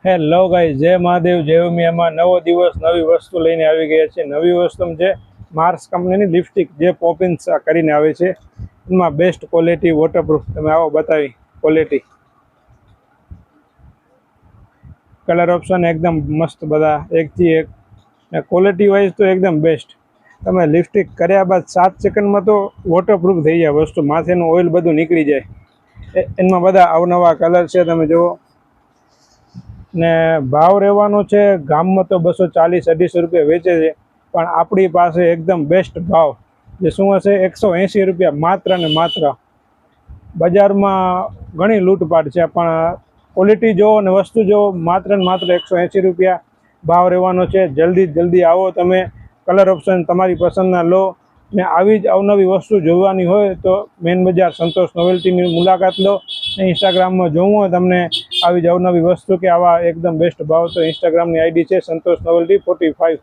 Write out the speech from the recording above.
Hello guys, જય મહાદેવ, જય ઉમિયામાં. નવો દિવસ નવી વસ્તુ લઈને આવી ગયા છે. નવી વસ્તુ છે માર્સ કંપનીની લિપસ્ટિક જે પોપિન્સ કરીને આવે છે. એમાં બેસ્ટ ક્વોલિટી, વોટરપ્રૂફ. તમે આવો બતાવી ક્વોલિટી, કલર ઓપ્શન એકદમ મસ્ત, બધા એકથી એક. ક્વોલિટી વાઇઝ તો એકદમ બેસ્ટ. તમે લિપસ્ટિક કર્યા બાદ 7 સેકન્ડમાં તો વોટરપ્રૂફ થઈ જાય વસ્તુ. માથેનું ઓઇલ બધું નીકળી જાય. એમાં બધા અવનવા કલર છે, તમે જુઓ. ને ભાવ રહેવાનો છે ગામમાં તો 240-250 રૂપિયા વેચે છે, પણ આપણી પાસે એકદમ બેસ્ટ ભાવ જે શું હશે, 180 રૂપિયા માત્ર ને માત્ર. બજારમાં ઘણી લૂંટપાટ છે, પણ ક્વોલિટી જોવો ને વસ્તુ જોવો, માત્ર ને માત્ર 180 રૂપિયા ભાવ રહેવાનો છે. જલ્દી આવો તમે, કલર ઓપ્શન તમારી પસંદના લો. ને આવી જ અવનવી વસ્તુ જોવાની હોય તો મેન બજાર સંતોષ નોવેલ્ટીની મુલાકાત લો. ઇન્સ્ટાગ્રામમાં જોવું હોય તમને આવી જ અવનવી વસ્તુ કે આવા એકદમ બેસ્ટ ભાવ, તો ઇન્સ્ટાગ્રામની આઈડી છે સંતોષ નોવેલ્ટી 45.